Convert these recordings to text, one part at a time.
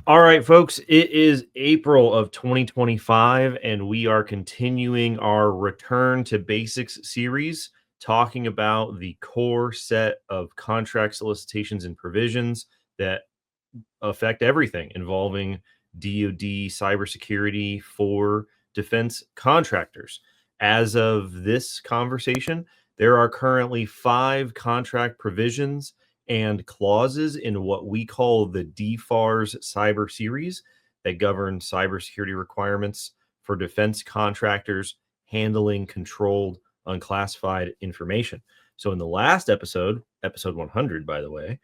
All right, folks, it is April of 2025, and we are continuing our Return to Basics series, talking about the core set of contract solicitations and provisions that affect everything involving DoD cybersecurity for defense contractors. As of this conversation, there are currently 5 contract provisions and clauses in what we call the DFARS Cyber Series that govern cybersecurity requirements for defense contractors handling controlled unclassified information. So, in the last episode, episode 100, by the way,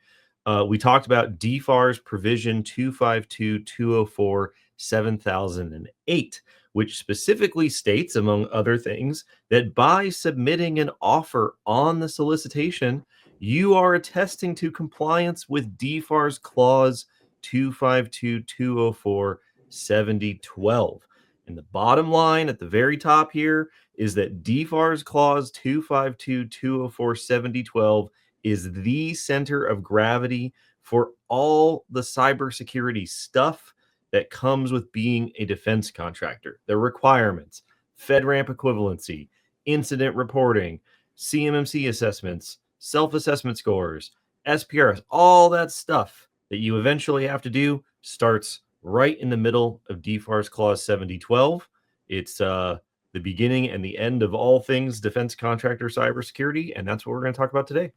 we talked about DFARS provision 252.204 7008, which specifically states, among other things, that by submitting an offer on the solicitation, you are attesting to compliance with DFARS clause 252.204 7012. And the bottom line at the very top here is that DFARS clause 252.204 7012 is the center of gravity for all the cybersecurity stuff that comes with being a defense contractor. The requirements, FedRAMP equivalency, incident reporting, CMMC assessments, self-assessment scores, SPRs, all that stuff that you eventually have to do starts right in the middle of DFARS Clause 7012. It's the beginning and the end of all things defense contractor cybersecurity, and that's what we're going to talk about today.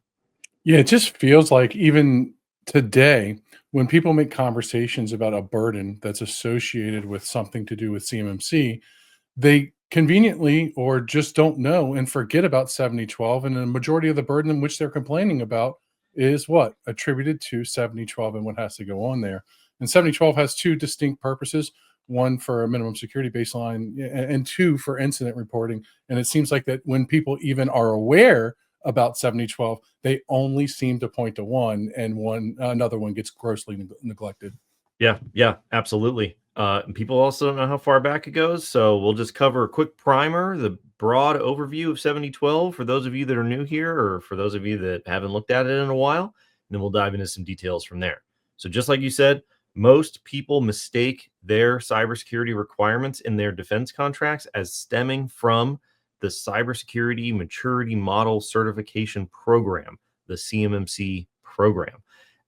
Yeah, it just feels like even today, when people make conversations about a burden that's associated with something to do with CMMC, they conveniently or just don't know and forget about 7012. And the majority of the burden in which they're complaining about is what? Attributed to 7012 and what has to go on there. And 7012 has two distinct purposes: one for a minimum security baseline and two for incident reporting. And it seems like that when people even are aware about 7012, they only seem to point to one, and another one gets grossly neglected. Yeah, absolutely. And people also don't know how far back it goes, so we'll just cover a quick primer, the broad overview of 7012 for those of you that are new here, or for those of you that haven't looked at it in a while, and then we'll dive into some details from there. So just like you said, most people mistake their cybersecurity requirements in their defense contracts as stemming from the Cybersecurity Maturity Model Certification Program, the CMMC program.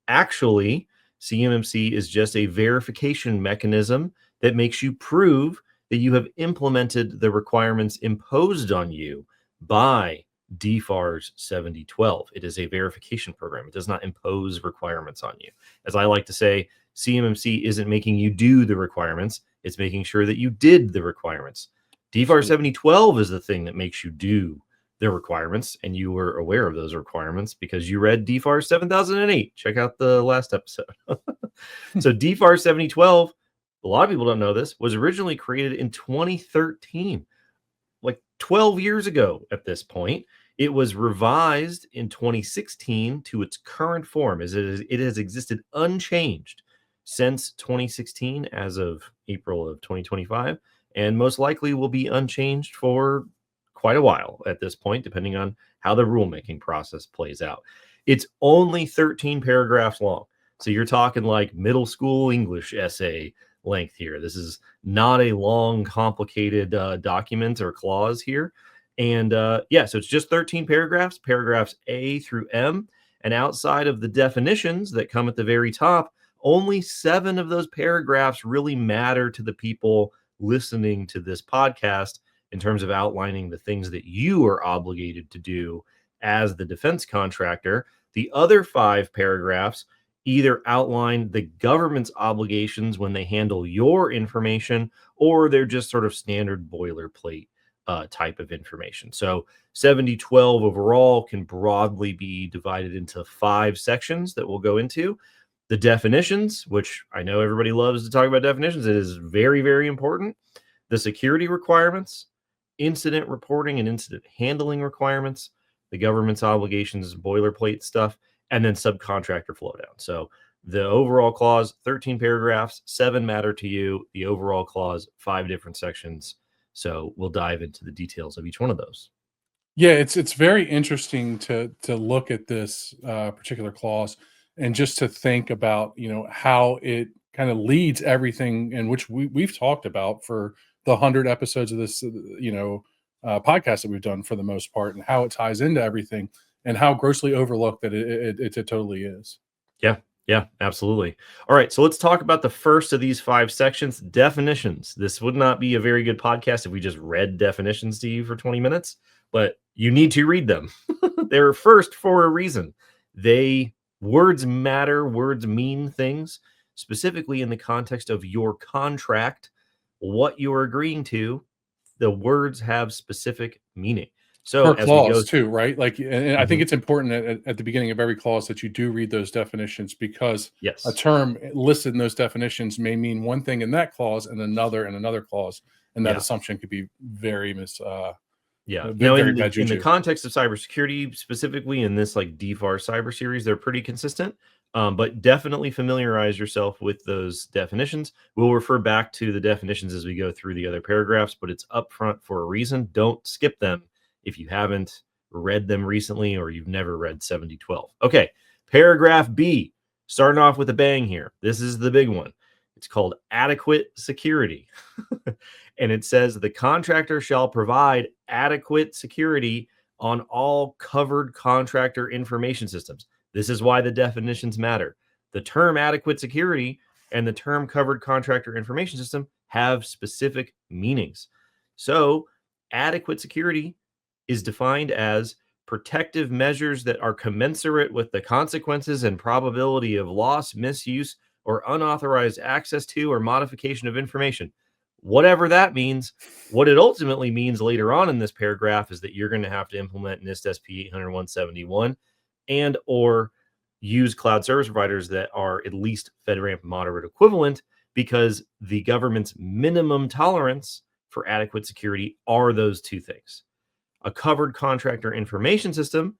Actually, CMMC is just a verification mechanism that makes you prove that you have implemented the requirements imposed on you by DFARS 7012. It is a verification program. It does not impose requirements on you. As I like to say, CMMC isn't making you do the requirements, it's making sure that you did the requirements. DFARS 7012 is the thing that makes you do the requirements, and you were aware of those requirements because you read DFARS 7008. Check out the last episode. So DFARS 7012, a lot of people don't know this, was originally created in 2013, like 12 years ago at this point. It was revised in 2016 to its current form, as it has existed unchanged since 2016 as of April of 2025, and most likely will be unchanged for quite a while at this point, depending on how the rulemaking process plays out. It's only 13 paragraphs long. So you're talking like middle school English essay length here. This is not a long, complicated document or clause here. And yeah, so it's just 13 paragraphs, paragraphs A through M. And outside of the definitions that come at the very top, only 7 of those paragraphs really matter to the people listening to this podcast in terms of outlining the things that you are obligated to do as the defense contractor. The other 5 paragraphs either outline the government's obligations when they handle your information, or they're just sort of standard boilerplate type of information. So 7012 overall can broadly be divided into 5 sections that we'll go into. The definitions, which I know everybody loves to talk about definitions, it is very, very important. The security requirements, incident reporting and incident handling requirements, the government's obligations, boilerplate stuff, and then subcontractor flowdown. So the overall clause, 13 paragraphs, 7 matter to you. The overall clause, 5 different sections. So we'll dive into the details of each one of those. Yeah, it's very interesting to look at this particular clause and just to think about how it kind of leads everything, in which we've talked about for the 100 episodes of this, podcast that we've done for the most part, and how it ties into everything, and how grossly overlooked that it totally is. Yeah, yeah, absolutely. All right, so let's talk about the first of these 5 sections, definitions. This would not be a very good podcast if we just read definitions to you for 20 minutes, but you need to read them. They're first for a reason. Words matter, words mean things, specifically in the context of your contract, what you're agreeing to. The words have specific meaning. So Per as we go, clause too, right? Like, and I think Mhm, it's important at the beginning of every clause that you do read those definitions, because a yes, term listed in those definitions may mean one thing in that clause and another in another clause, and that yeah. assumption could be Yeah. Now, very in bad the juju. context of cybersecurity, specifically in this like DFARS cyber series, they're pretty consistent. But definitely familiarize yourself with those definitions. We'll refer back to the definitions as we go through the other paragraphs, but it's up front for a reason. Don't skip them if you haven't read them recently or you've never read 7012. Okay, paragraph B, starting off with a bang here. This is the big one. It's called adequate security. And it says the contractor shall provide adequate security on all covered contractor information systems. This is why the definitions matter. The term adequate security and the term covered contractor information system have specific meanings. So, adequate security is defined as protective measures that are commensurate with the consequences and probability of loss, misuse, or unauthorized access to or modification of information. Whatever that means, what it ultimately means later on in this paragraph is that you're going to have to implement NIST SP 800-171 and or use cloud service providers that are at least FedRAMP moderate equivalent, because the government's minimum tolerance for adequate security are those two things. A covered contractor information system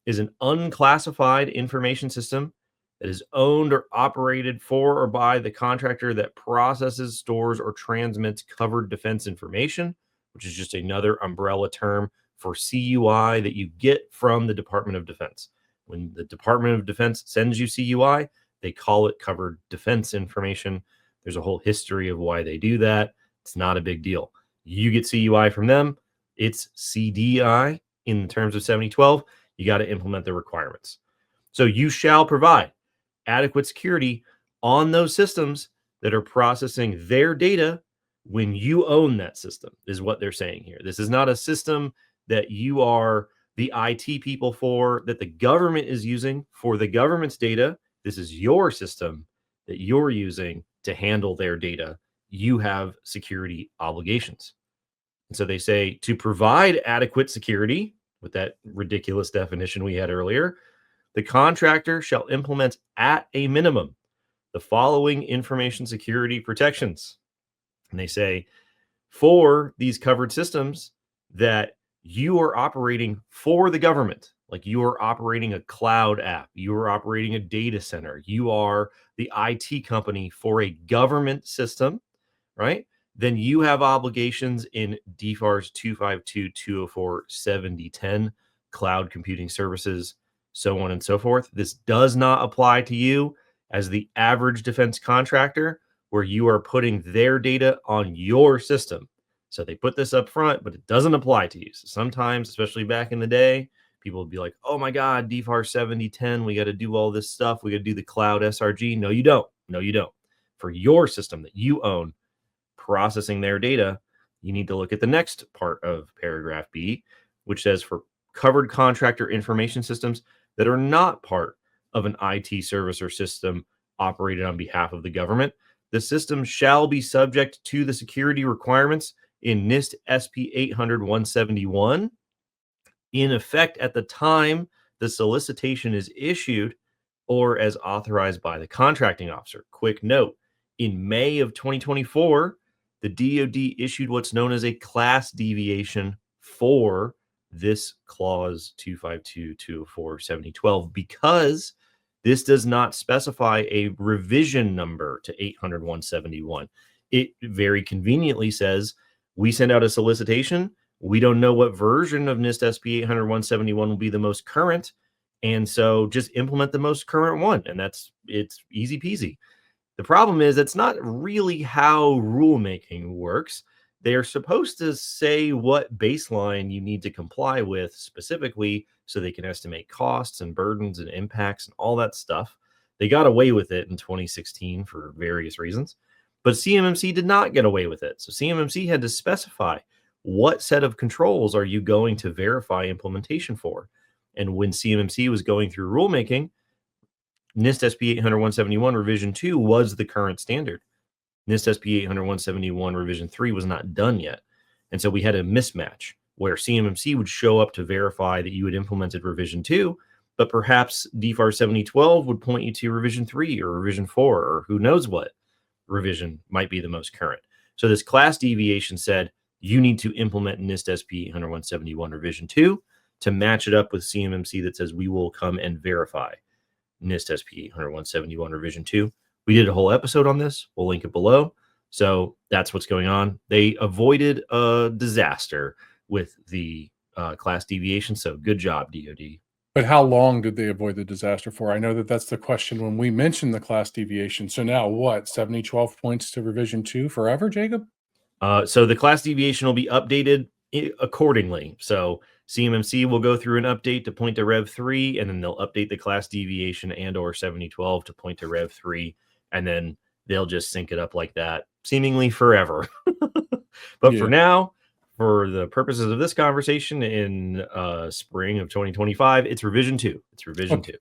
is an unclassified information system that is owned or operated for or by the contractor that processes, stores, or transmits covered defense information, which is just another umbrella term for CUI that you get from the Department of Defense. When the Department of Defense sends you CUI, they call it covered defense information. There's a whole history of why they do that. It's not a big deal. You get CUI from them, it's CDI in terms of 7012. You got to implement the requirements. So you shall provide adequate security on those systems that are processing their data when you own that system, is what they're saying here. This is not a system that you are the IT people for, that the government is using for the government's data. This is your system that you're using to handle their data. You have security obligations. And so they say to provide adequate security, with that ridiculous definition we had earlier, the contractor shall implement at a minimum the following information security protections. And they say for these covered systems that you are operating for the government, like you are operating a cloud app, you are operating a data center, you are the IT company for a government system, right? Then you have obligations in DFARS 252, 204, 7010, cloud computing services, so on and so forth. This does not apply to you as the average defense contractor, where you are putting their data on your system. So they put this up front, but it doesn't apply to you. So sometimes, especially back in the day, people would be like, oh my God, DFARS 7010, we got to do all this stuff. We got to do the cloud SRG. No, you don't. No, you don't. For your system that you own, processing their data, you need to look at the next part of paragraph B, which says for covered contractor information systems that are not part of an IT service or system operated on behalf of the government, the system shall be subject to the security requirements in NIST SP 800-171 in effect at the time the solicitation is issued or as authorized by the contracting officer. Quick note, in May of 2024, the DoD issued what's known as a class deviation for this clause 252-204-7012 because this does not specify a revision number to 800-171. It very conveniently says we send out a solicitation. We don't know what version of NIST SP 800-171 will be the most current. And so just implement the most current one. And it's easy peasy. The problem is that's not really how rulemaking works. They are supposed to say what baseline you need to comply with specifically so they can estimate costs and burdens and impacts and all that stuff. They got away with it in 2016 for various reasons, but CMMC did not get away with it. So CMMC had to specify what set of controls are you going to verify implementation for. And when CMMC was going through rulemaking, NIST SP 800-171 revision 2 was the current standard. NIST SP 800-171 revision 3 was not done yet. And so we had a mismatch where CMMC would show up to verify that you had implemented revision 2, but perhaps DFARS 7012 would point you to revision 3 or revision 4 or who knows what revision might be the most current. So this class deviation said you need to implement NIST SP 800-171 revision 2 to match it up with CMMC that says we will come and verify NIST SP 800-171 revision 2. We did a whole episode on this. We'll link it below. So that's what's going on. They avoided a disaster with the class deviation. So good job, DoD. But how long did they avoid the disaster for? I know that that's the question when we mentioned the class deviation. So now what, 7012 points to revision 2 forever, Jacob? So the class deviation will be updated accordingly. So CMMC will go through an update to point to Rev 3, and then they'll update the class deviation and or 7012 to point to Rev 3, and then they'll just sync it up like that, seemingly forever. But for now, for the purposes of this conversation in spring of 2025, it's revision 2. It's revision 2.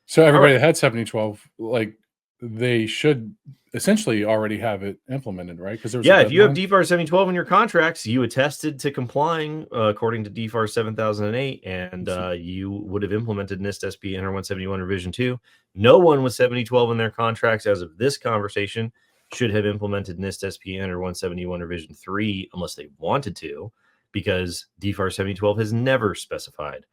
So everybody that had 7012, like they should essentially already have it implemented, right? Because there's if you have DFARS 7012 in your contracts, you attested to complying according to DFARS 7008, and you would have implemented NIST SP 800-171 revision 2. No one with 7012 in their contracts as of this conversation should have implemented NIST SP 800-171 revision 3 unless they wanted to, because DFARS 7012 has never specified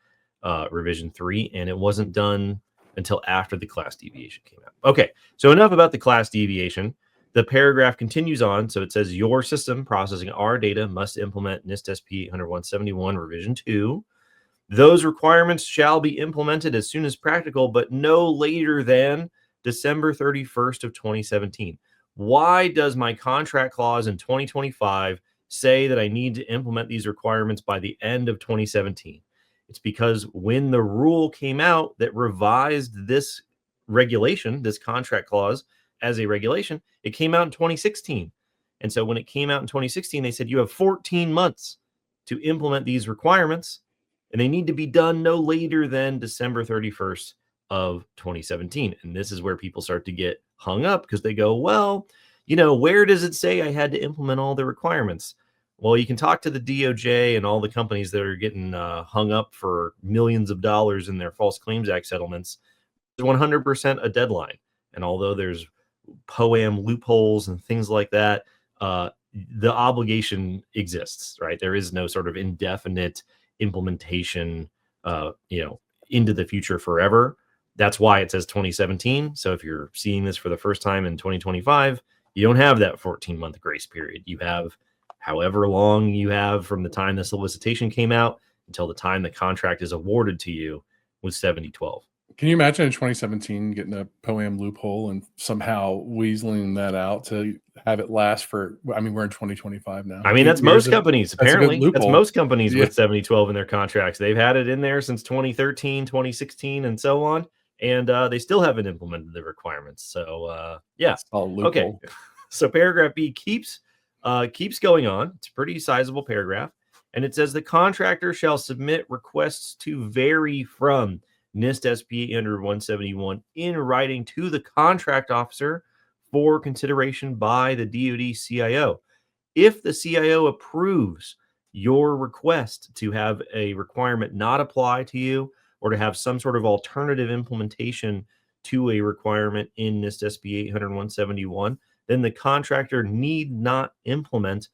revision 3, and it wasn't done until after the class deviation came out. Okay, so enough about the class deviation. The paragraph continues on. So it says your system processing our data must implement NIST SP 800-171 revision 2. Those requirements shall be implemented as soon as practical, but no later than December 31st of 2017. Why does my contract clause in 2025 say that I need to implement these requirements by the end of 2017? It's because when the rule came out that revised this regulation, this contract clause as a regulation, it came out in 2016. And so when it came out in 2016, they said you have 14 months to implement these requirements, and they need to be done no later than December 31st of 2017. And this is where people start to get hung up because they go, well, where does it say I had to implement all the requirements? Well, you can talk to the DOJ and all the companies that are getting hung up for millions of dollars in their False Claims Act settlements. There's 100% a deadline. And although there's POAM loopholes and things like that, the obligation exists, right? There is no sort of indefinite implementation, into the future forever. That's why it says 2017. So if you're seeing this for the first time in 2025, you don't have that 14-month grace period. You have however long you have from the time the solicitation came out until the time the contract is awarded to you with 7012. Can you imagine in 2017 getting a POAM loophole and somehow weaseling that out to have it last for, we're in 2025 now. I mean, that's most companies, apparently. That's most companies with 7012 in their contracts. They've had it in there since 2013, 2016, and so on. And they still haven't implemented the requirements. So, okay. So paragraph B keeps going on. It's a pretty sizable paragraph. And it says the contractor shall submit requests to vary from NIST SP 800-171 in writing to the contract officer for consideration by the DoD CIO. If the CIO approves your request to have a requirement not apply to you or to have some sort of alternative implementation to a requirement in NIST SP 800-171, then the contractor need not implement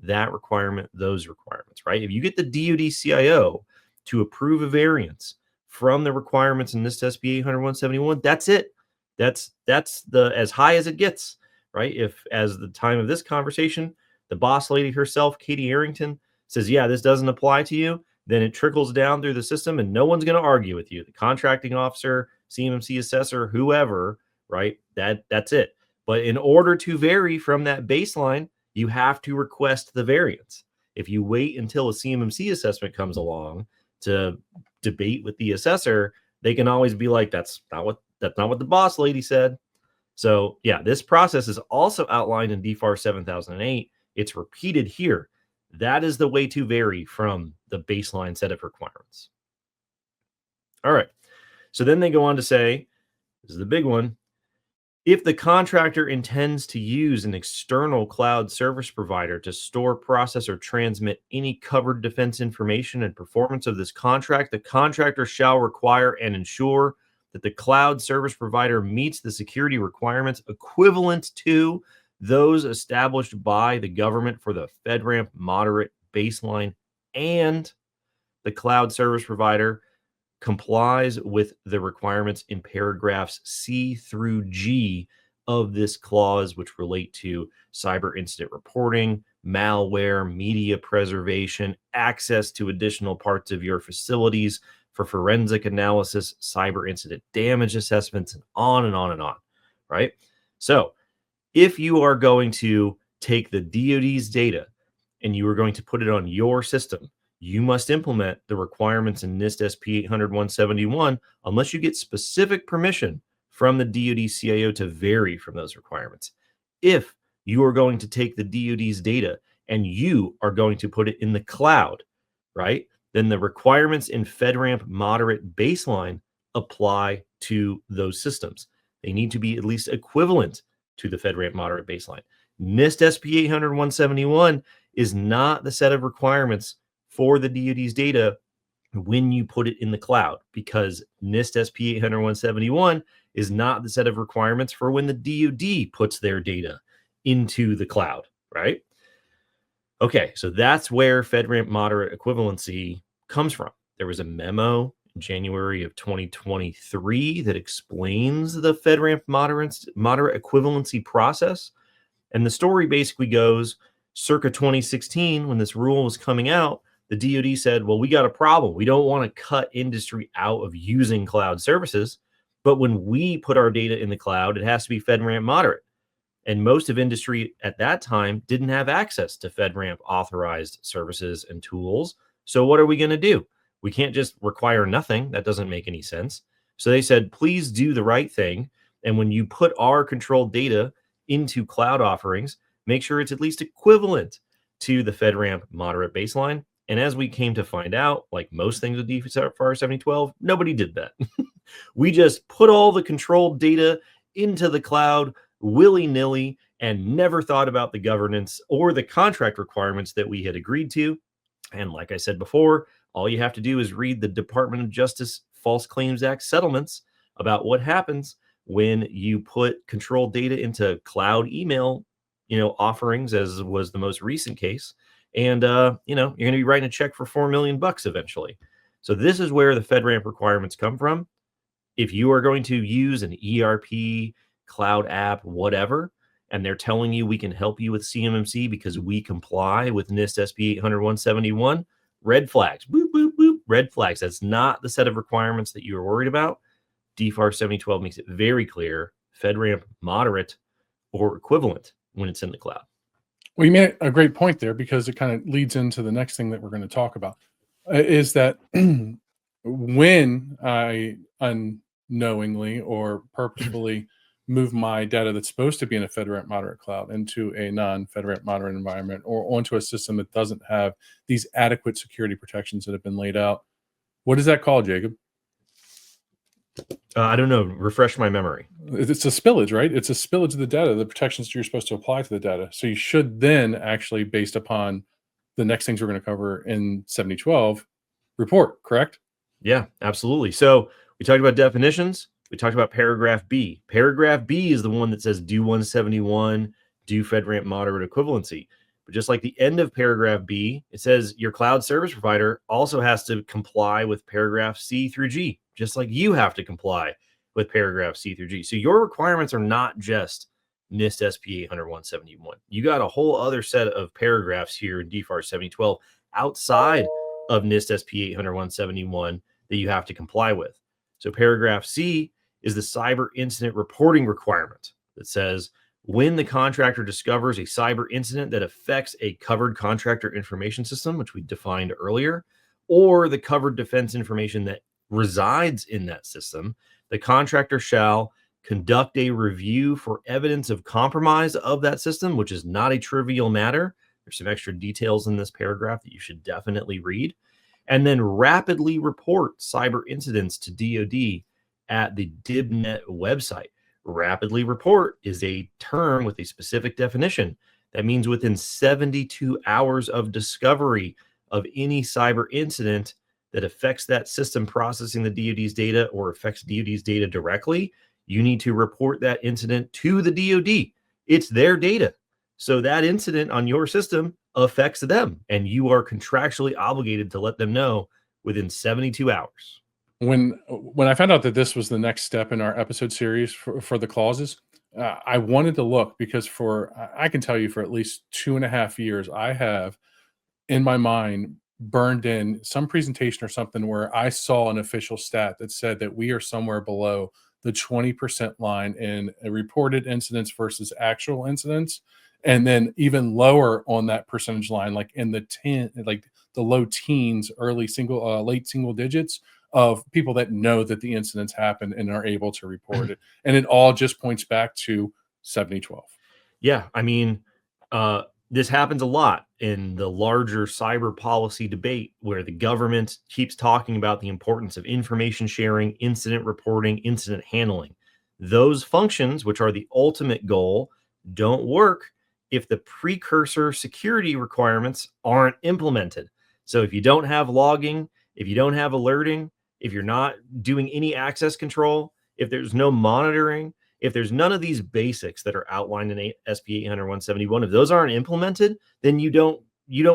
that requirement, those requirements, right? If you get the DoD CIO to approve a variance from the requirements in NIST SP 800-171, that's it. That's the as high as it gets, right? If as the time of this conversation, the boss lady herself, Katie Arrington, says, yeah, this doesn't apply to you, then it trickles down through the system and no one's going to argue with you. The contracting officer, CMMC assessor, whoever, right? That's it. But in order to vary from that baseline, you have to request the variance. If you wait until a CMMC assessment comes along to debate with the assessor, they can always be like, that's not what the boss lady said. So yeah, this process is also outlined in DFARS 7008. It's repeated here. That is the way to vary from the baseline set of requirements. All right. So then they go on to say, this is the big one. If the contractor intends to use an external cloud service provider to store, process, or transmit any covered defense information and performance of this contract, the contractor shall require and ensure that the cloud service provider meets the security requirements equivalent to those established by the government for the FedRAMP moderate baseline, and the cloud service provider complies with the requirements in paragraphs C through G of this clause, which relate to cyber incident reporting, malware, media preservation, access to additional parts of your facilities for forensic analysis, cyber incident damage assessments, and on and on and on, right? So if you are going to take the DoD's data and you are going to put it on your system, you must implement the requirements in NIST SP 800-171 unless you get specific permission from the DoD CIO to vary from those requirements. If you are going to take the DoD's data and you are going to put it in the cloud, right, then the requirements in FedRAMP moderate baseline apply to those systems. They need to be at least equivalent to the FedRAMP moderate baseline. NIST SP 800-171 is not the set of requirements for the DoD's data when you put it in the cloud, because NIST SP 800-171 is not the set of requirements for when the DoD puts their data into the cloud, right? Okay, so that's where FedRAMP moderate equivalency comes from. There was a memo in January of 2023 that explains the FedRAMP moderate equivalency process. And the story basically goes, circa 2016, when this rule was coming out, the DoD said, well, we got a problem. We don't want to cut industry out of using cloud services, but when we put our data in the cloud, it has to be FedRAMP moderate. And most of industry at that time didn't have access to FedRAMP authorized services and tools. So what are we going to do? We can't just require nothing. That doesn't make any sense. So they said, please do the right thing. And when you put our controlled data into cloud offerings, make sure it's at least equivalent to the FedRAMP moderate baseline. And as we came to find out, like most things with DFARS 7012, nobody did that. We just put all the controlled data into the cloud willy-nilly and never thought about the governance or the contract requirements that we had agreed to. And like I said before, all you have to do is read the Department of Justice False Claims Act settlements about what happens when you put controlled data into cloud email, offerings, as was the most recent case. And, you're going to be writing a check for $4 million eventually. So this is where the FedRAMP requirements come from. If you are going to use an ERP, cloud app, whatever, and they're telling you we can help you with CMMC because we comply with NIST SP 800-171, red flags, boop, boop, boop, red flags. That's not the set of requirements that you are worried about. DFARS 7012 makes it very clear, FedRAMP moderate or equivalent when it's in the cloud. Well, you made a great point there, because it kind of leads into the next thing that we're going to talk about, is that when I unknowingly or purposefully move my data that's supposed to be in a FedRAMP moderate cloud into a non-FedRAMP moderate environment, or onto a system that doesn't have these adequate security protections that have been laid out, what is that called, Jacob? I don't know. Refresh my memory. It's a spillage, right? It's a spillage of the data, the protections you're supposed to apply to the data. So you should then actually, based upon the next things we're going to cover in 7012, report, correct? Yeah, absolutely. So we talked about definitions. We talked about paragraph B. Paragraph B is the one that says do 171, do FedRAMP moderate equivalency. But just like the end of paragraph B, it says your cloud service provider also has to comply with paragraph C through G, just like you have to comply with paragraph C through G. So your requirements are not just NIST SP 800-171. You got a whole other set of paragraphs here in DFARS 7012 outside of NIST SP 800-171 that you have to comply with. So paragraph C is the cyber incident reporting requirement that says When the contractor discovers a cyber incident that affects a covered contractor information system, which we defined earlier, or the covered defense information that resides in that system, the contractor shall conduct a review for evidence of compromise of that system, which is not a trivial matter. There's some extra details in this paragraph that you should definitely read. And then rapidly report cyber incidents to DoD at the DibNet website. Rapidly report is a term with a specific definition. That means within 72 hours of discovery of any cyber incident that affects that system processing the DoD's data or affects DoD's data directly, you need to report that incident to the DoD. It's their data. So that incident on your system affects them, and you are contractually obligated to let them know within 72 hours. When I found out that this was the next step in our episode series for the clauses, I wanted to look because I can tell you for at least 2.5 years, I have in my mind burned in some presentation or something where I saw an official stat that said that we are somewhere below the 20% line in reported incidents versus actual incidents, and then even lower on that percentage line, like in the the low teens, late single digits of people that know that the incidents happened and are able to report it. And it all just points back to 7012. Yeah, I mean, this happens a lot in the larger cyber policy debate where the government keeps talking about the importance of information sharing, incident reporting, incident handling. Those functions, which are the ultimate goal, don't work if the precursor security requirements aren't implemented. So if you don't have logging, if you don't have alerting, if you're not doing any access control, if there's no monitoring, if there's none of these basics that are outlined in SP 800-171, if those aren't implemented, then you don't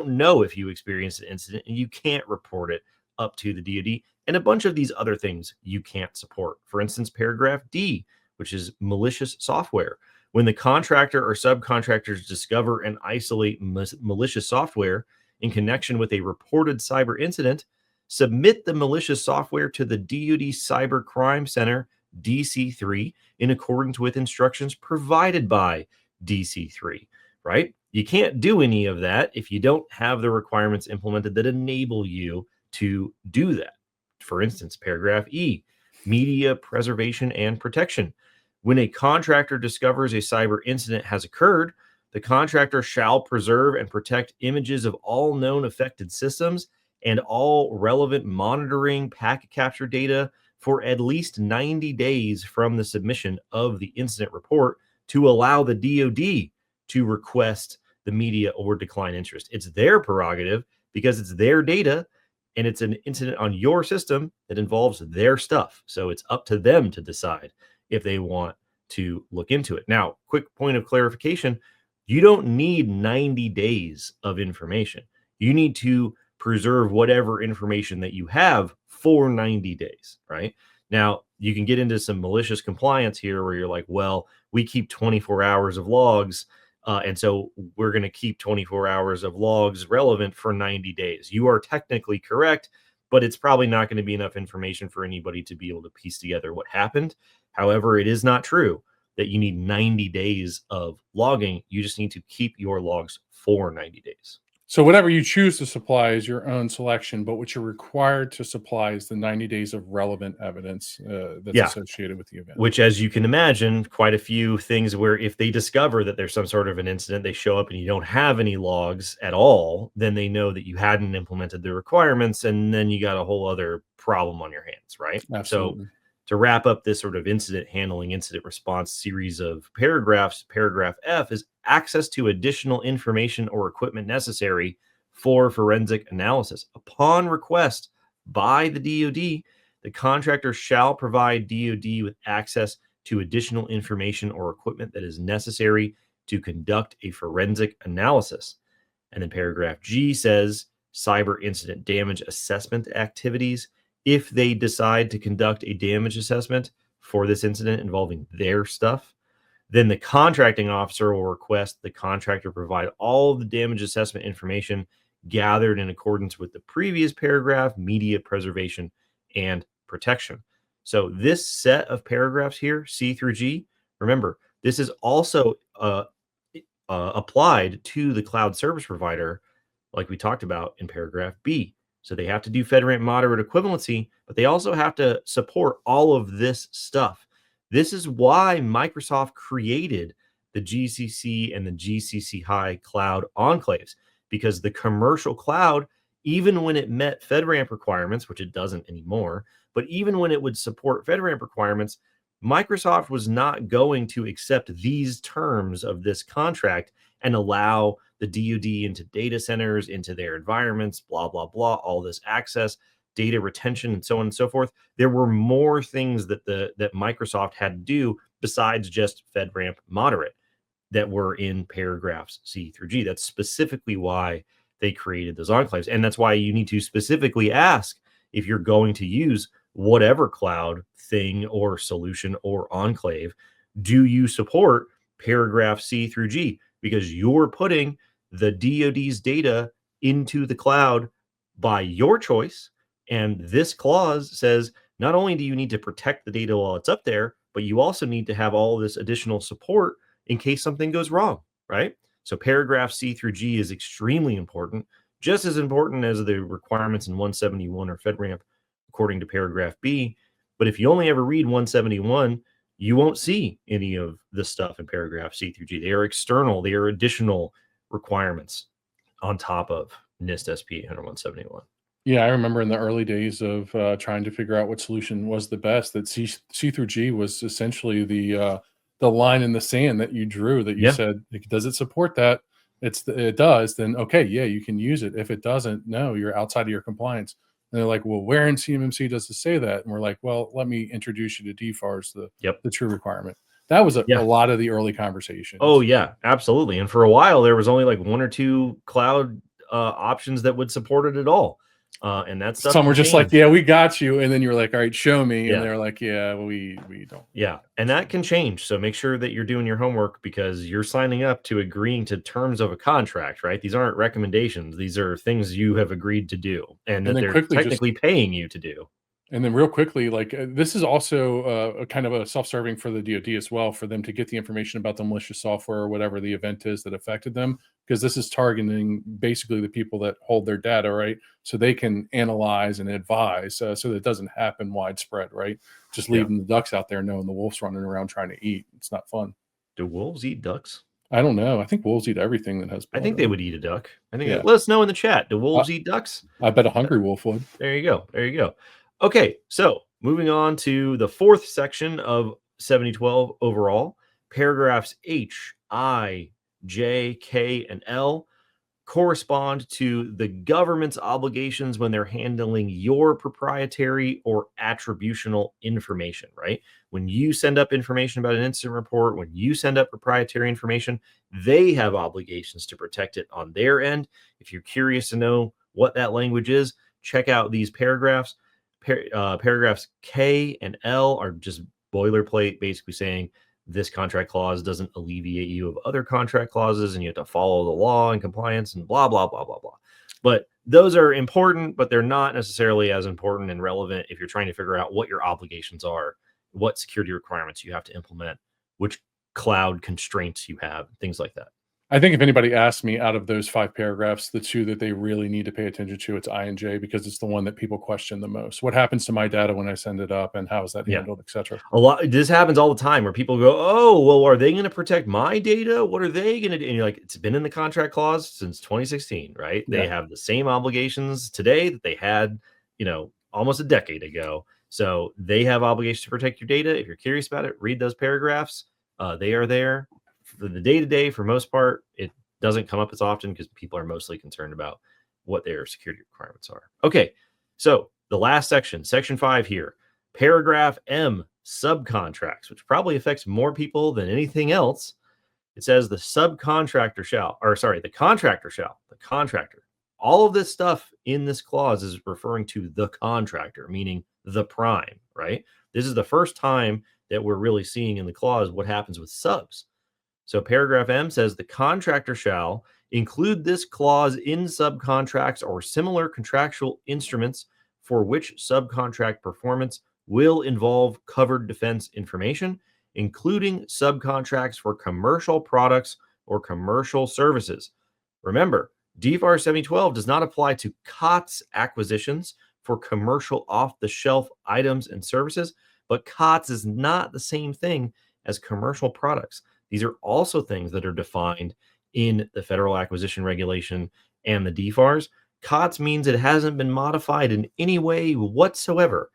know if you experienced an incident, and you can't report it up to the DoD. And a bunch of these other things you can't support. For instance, paragraph D, which is malicious software. When the contractor or subcontractors discover and isolate malicious software in connection with a reported cyber incident, submit the malicious software to the DoD Cyber Crime Center, DC3, in accordance with instructions provided by DC3, right? You can't do any of that if you don't have the requirements implemented that enable you to do that. For instance, paragraph E, media preservation and protection. When a contractor discovers a cyber incident has occurred, the contractor shall preserve and protect images of all known affected systems and all relevant monitoring packet capture data for at least 90 days from the submission of the incident report to allow the DoD to request the media or decline interest. It's their prerogative because it's their data and it's an incident on your system that involves their stuff. So it's up to them to decide if they want to look into it. Now, quick point of clarification, you don't need 90 days of information. You need to preserve whatever information that you have for 90 days, right? Now, you can get into some malicious compliance here where you're like, well, we keep 24 hours of logs, and so we're going to keep 24 hours of logs relevant for 90 days. You are technically correct, but it's probably not going to be enough information for anybody to be able to piece together what happened. However, it is not true that you need 90 days of logging. You just need to keep your logs for 90 days. So whatever you choose to supply is your own selection, but what you're required to supply is the 90 days of relevant evidence that's associated with the event. Which, as you can imagine, quite a few things where if they discover that there's some sort of an incident, they show up and you don't have any logs at all, then they know that you hadn't implemented the requirements, and then you got a whole other problem on your hands, right? Absolutely. So to wrap up this sort of incident handling, incident response series of paragraphs, paragraph F is access to additional information or equipment necessary for forensic analysis. Upon request by the DoD, the contractor shall provide DoD with access to additional information or equipment that is necessary to conduct a forensic analysis. And then paragraph G says cyber incident damage assessment activities. If they decide to conduct a damage assessment for this incident involving their stuff, then the contracting officer will request the contractor provide all of the damage assessment information gathered in accordance with the previous paragraph, media preservation and protection. So this set of paragraphs here, C through G, remember, this is also applied to the cloud service provider, like we talked about in paragraph B. So they have to do FedRAMP moderate equivalency, but they also have to support all of this stuff. This is why Microsoft created the GCC and the GCC High cloud enclaves, because the commercial cloud, even when it met FedRAMP requirements, which it doesn't anymore, but even when it would support FedRAMP requirements, Microsoft was not going to accept these terms of this contract and allow the DoD into data centers, into their environments, blah, blah, blah, all this access, data retention, and so on and so forth. There were more things that that Microsoft had to do besides just FedRAMP moderate that were in paragraphs C through G. That's specifically why they created those enclaves. And that's why you need to specifically ask if you're going to use whatever cloud thing or solution or enclave, do you support paragraph C through G? Because you're putting the DoD's data into the cloud by your choice. And this clause says not only do you need to protect the data while it's up there, but you also need to have all this additional support in case something goes wrong, right? So paragraph C through G is extremely important, just as important as the requirements in 171 or FedRAMP, according to paragraph B. But if you only ever read 171, you won't see any of this stuff in paragraph C through G. They are external, they are additional requirements on top of NIST SP 171. Yeah, I remember in the early days of trying to figure out what solution was the best, that C through G was essentially the line in the sand that you drew, that you Yeah. said, does it support that? It does, then okay, yeah, you can use it. If it doesn't, no, you're outside of your compliance. And they're like, well, where in CMMC does it say that? And we're like, well, let me introduce you to DFARS, Yep. the true requirement. That was a Yeah. lot of the early conversations. Oh, yeah, absolutely. And for a while, there was only like one or two cloud options that would support it at all. And that stuff Some were can just like, change. yeah, we got you. And then you're like, all right, show me. Yeah. And they're like, yeah, we don't. Yeah. And that can change. So make sure that you're doing your homework, because you're signing up to agreeing to terms of a contract, right? These aren't recommendations. These are things you have agreed to do and that then they're quickly just technically paying you to do. And then real quickly, like this is also a kind of a self-serving for the DoD as well, for them to get the information about the malicious software or whatever the event is that affected them, because this is targeting basically the people that hold their data, right? So they can analyze and advise, so that it doesn't happen widespread, right? Just Yeah. leaving the ducks out there knowing the wolves running around trying to eat. It's not fun. Do wolves eat ducks? I don't know. I think wolves eat everything that has I blood think on they it. would eat a duck. I think Yeah. let us know in the chat. Do wolves eat ducks? I bet a hungry wolf would. There you go. There you go. Okay, so moving on to the fourth section of 7012 overall, paragraphs H, I, J, K, and L correspond to the government's obligations when they're handling your proprietary or attributional information, right? When you send up information about an incident report, when you send up proprietary information, they have obligations to protect it on their end. If you're curious to know what that language is, check out these paragraphs. Paragraphs K and L are just boilerplate, basically saying this contract clause doesn't alleviate you of other contract clauses and you have to follow the law and compliance and blah, blah, blah, blah, blah. But those are important, but they're not necessarily as important and relevant if you're trying to figure out what your obligations are, what security requirements you have to implement, which cloud constraints you have, things like that. I think if anybody asks me out of those 5 paragraphs, the 2 that they really need to pay attention to, it's I and J, because it's the one that people question the most. What happens to my data when I send it up, and how is that handled, et cetera? A lot. This happens all the time where people go, "Oh, well, are they going to protect my data? What are they going to do?" And you're like, "It's been in the contract clause since 2016, right? They have the same obligations today that they had, almost a decade ago. So they have obligations to protect your data. If you're curious about it, read those paragraphs. They are there for the day-to-day. For most part, it doesn't come up as often because people are mostly concerned about what their security requirements are. Okay, so the last section, section 5 here, paragraph M, subcontracts, which probably affects more people than anything else. It says the contractor shall. All of this stuff in this clause is referring to the contractor, meaning the prime, right? This is the first time that we're really seeing in the clause what happens with subs. So paragraph M says the contractor shall include this clause in subcontracts or similar contractual instruments for which subcontract performance will involve covered defense information including subcontracts for commercial products or commercial services. Remember, DFARS 7012 does not apply to COTS acquisitions for commercial off-the-shelf items and services, but COTS is not the same thing as commercial products. These are also things that are defined in the Federal Acquisition Regulation and the DFARS. COTS means it hasn't been modified in any way whatsoever.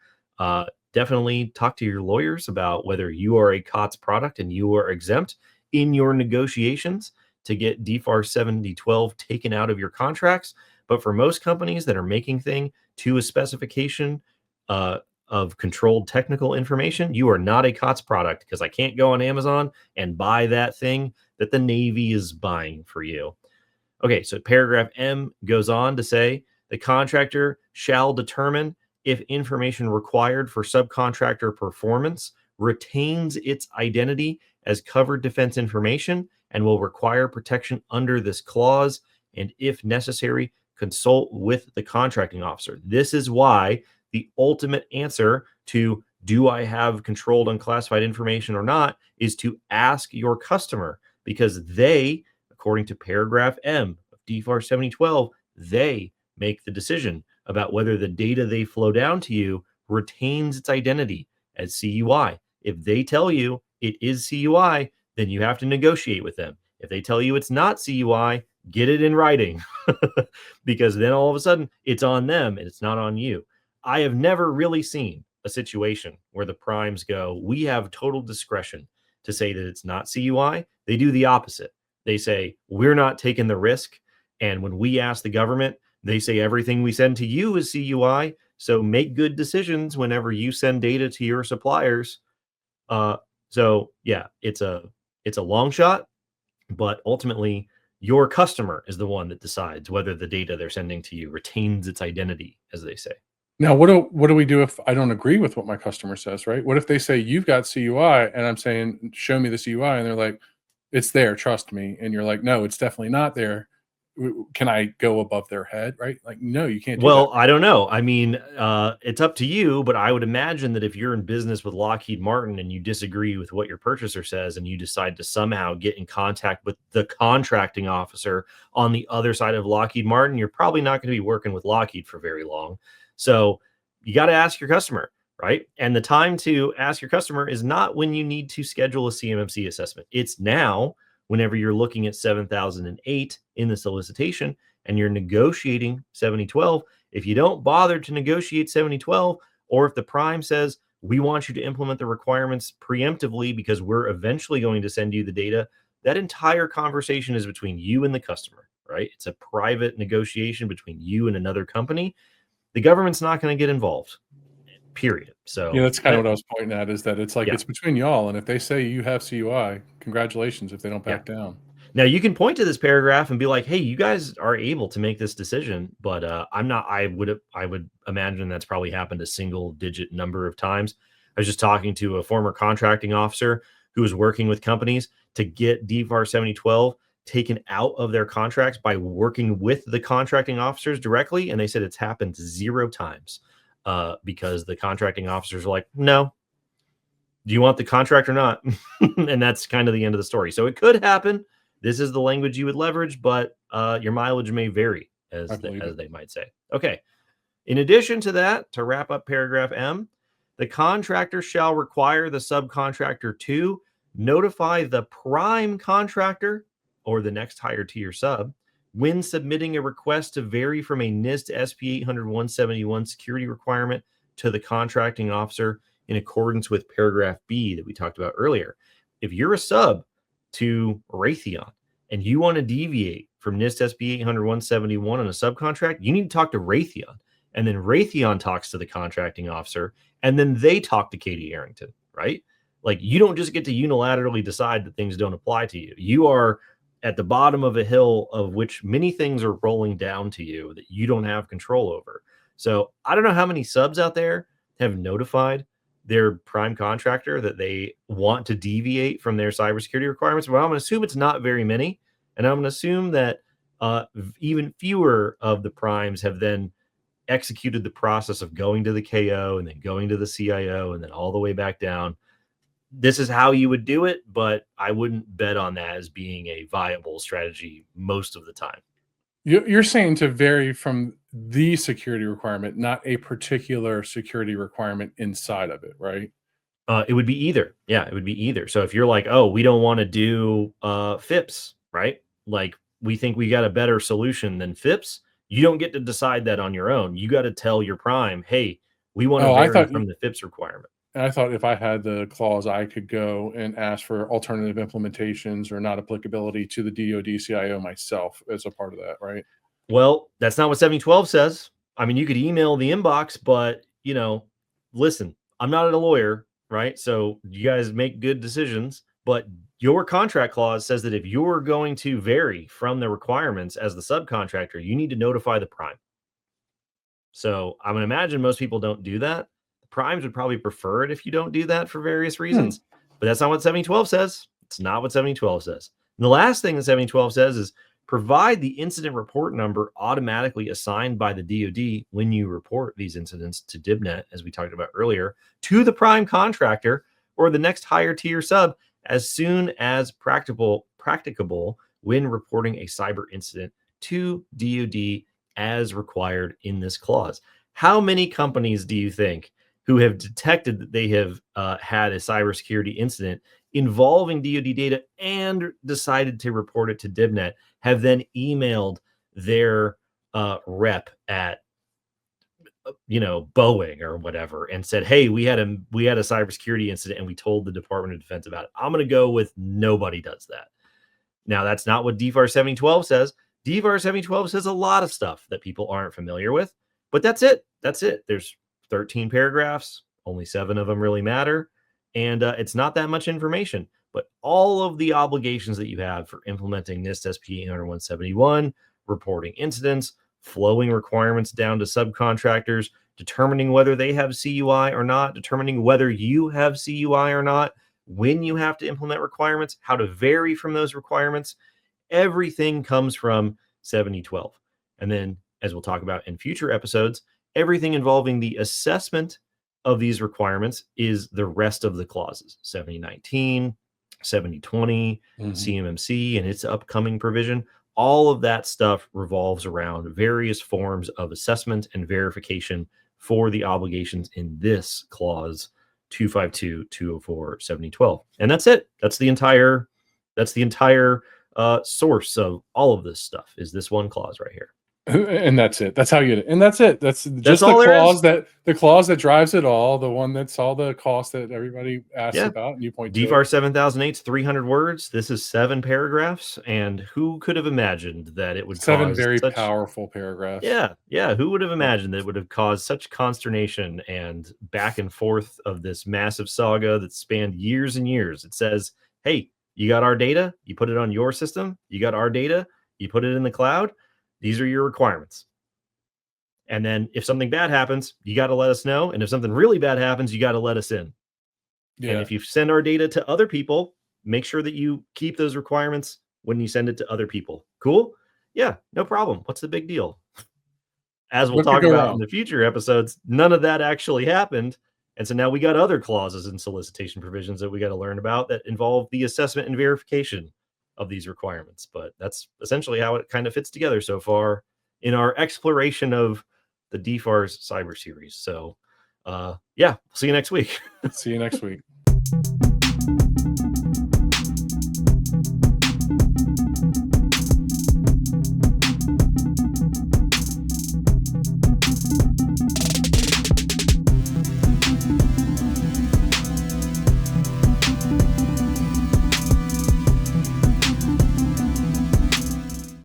Definitely talk to your lawyers about whether you are a COTS product and you are exempt in your negotiations to get DFARS 7012 taken out of your contracts. But for most companies that are making thing to a specification of controlled technical information, you are not a COTS product, because I can't go on Amazon and buy that thing that the Navy is buying for you. Okay, so paragraph M goes on to say the contractor shall determine if information required for subcontractor performance retains its identity as covered defense information and will require protection under this clause, and if necessary, consult with the contracting officer. This is why the ultimate answer to do I have controlled unclassified information or not is to ask your customer, because they, according to paragraph M of DFARS 7012, they make the decision about whether the data they flow down to you retains its identity as CUI. If they tell you it is CUI, then you have to negotiate with them. If they tell you it's not CUI, get it in writing, because then all of a sudden it's on them and it's not on you. I have never really seen a situation where the primes go, we have total discretion to say that it's not CUI. They do the opposite. They say, we're not taking the risk. And when we ask the government, they say everything we send to you is CUI. So make good decisions whenever you send data to your suppliers. So yeah, it's a long shot, but ultimately your customer is the one that decides whether the data they're sending to you retains its identity, as they say. Now, what do we do if I don't agree with what my customer says, right? What if they say you've got CUI and I'm saying show me the CUI, and they're like, it's there, trust me, and you're like, no, it's definitely not there. Can I go above their head, right? Like, no, you can't do that. Well, I don't know. I mean, it's up to you, but I would imagine that if you're in business with Lockheed Martin and you disagree with what your purchaser says and you decide to somehow get in contact with the contracting officer on the other side of Lockheed Martin, you're probably not going to be working with Lockheed for very long. So you got to ask your customer, right? And the time to ask your customer is not when you need to schedule a CMMC assessment. It's now, whenever you're looking at 7008 in the solicitation and you're negotiating 7012. If you don't bother to negotiate 7012, or if the prime says, we want you to implement the requirements preemptively because we're eventually going to send you the data, that entire conversation is between you and the customer, right? It's a private negotiation between you and another company. The government's not going to get involved, period. So Yeah, that's kind of what I was pointing at, is that it's like, yeah. it's between y'all. And if they say you have CUI, congratulations if they don't back Yeah. down. Now you can point to this paragraph and be like, "Hey, you guys are able to make this decision," but I'm not. I would imagine that's probably happened a single digit number of times. I was just talking to a former contracting officer who was working with companies to get DFAR 7012 taken out of their contracts by working with the contracting officers directly, and they said it's happened 0 times because the contracting officers are like, "No, do you want the contract or not?" And that's kind of the end of the story. So it could happen. This is the language you would leverage, but your mileage may vary, I as believe it. they might say. Okay. In addition to that, to wrap up paragraph M, the contractor shall require the subcontractor to notify the prime contractor or the next higher tier sub when submitting a request to vary from a NIST SP 800-171 security requirement to the contracting officer in accordance with paragraph B that we talked about earlier. If you're a sub to Raytheon and you want to deviate from NIST SP 800-171 on a subcontract, you need to talk to Raytheon. And then Raytheon talks to the contracting officer, and then they talk to Katie Arrington, right? Like, you don't just get to unilaterally decide that things don't apply to you. You are at the bottom of a hill of which many things are rolling down to you that you don't have control over. So I don't know how many subs out there have notified their prime contractor that they want to deviate from their cybersecurity requirements, but I'm going to assume it's not very many. And I'm going to assume that even fewer of the primes have then executed the process of going to the KO and then going to the CIO and then all the way back down. this is how you would do it, but I wouldn't bet on that as being a viable strategy most of the time. You're saying to vary from the security requirement, not a particular security requirement inside of it, right? It would be either. Yeah, it would be either. So if you're like, oh, we don't want to do FIPS, right? Like we think we got a better solution than FIPS. You don't get to decide that on your own. You got to tell your prime, hey, we want to Oh, vary from the FIPS requirement. I thought if I had the clause, I could go and ask for alternative implementations or not applicability to the DoD CIO myself as a part of that, right? Well, that's not what 7012 says. I mean, you could email the inbox, but listen, I'm not a lawyer, right? So you guys make good decisions, but your contract clause says that if you're going to vary from the requirements as the subcontractor, you need to notify the prime. So I'm going to imagine most people don't do that. The primes would probably prefer it if you don't do that for various reasons, but that's not what 7012 says. It's not what 7012 says. And the last thing that 7012 says is provide the incident report number automatically assigned by the DoD when you report these incidents to DibNet, as we talked about earlier, to the prime contractor or the next higher tier sub as soon as practicable when reporting a cyber incident to DoD as required in this clause. How many companies do you think who have detected that they have had a cybersecurity incident involving DoD data and decided to report it to DibNet have then emailed their rep at Boeing or whatever and said, hey, we had a cybersecurity incident and we told the Department of Defense about it? I'm going to go with nobody does that. Now, that's not what DFARS 7012 says. DFARS 7012 says a lot of stuff that people aren't familiar with, but that's it. That's it. There's 13 paragraphs. Only 7 of them really matter. And it's not that much information, but all of the obligations that you have for implementing NIST SP 80171, reporting incidents, flowing requirements down to subcontractors, determining whether they have CUI or not, determining whether you have CUI or not, when you have to implement requirements, how to vary from those requirements. Everything comes from 7012. And then, as we'll talk about in future episodes, everything involving the assessment of these requirements is the rest of the clauses: 7019, 7020, CMMC, and its upcoming provision. All of that stuff revolves around various forms of assessment and verification for the obligations in this clause 252, 204, 7012. And that's it. That's the entire source of all of this stuff is this one clause right here. And that's it. That's how you get it. And that's it. That's just all the clause that drives it all, the one that's all the cost that everybody asks about. And you point to DFARS 7008's 300 words. This is 7 paragraphs. And who could have imagined that it would 7 cause very powerful paragraphs? Yeah. Who would have imagined that it would have caused such consternation and back and forth of this massive saga that spanned years and years? It says, hey, you got our data, you put it on your system, you got our data, you put it in the cloud. These are your requirements. And then if something bad happens, you got to let us know. And if something really bad happens, you got to let us in. Yeah. And if you send our data to other people, make sure that you keep those requirements when you send it to other people. Cool? Yeah, no problem. What's the big deal? As we'll talk about in the future episodes, none of that actually happened. And so now we got other clauses and solicitation provisions that we got to learn about that involve the assessment and verification of these requirements. But that's essentially how it kind of fits together so far in our exploration of the DFARS cyber series. So yeah, see you next week. See you next week.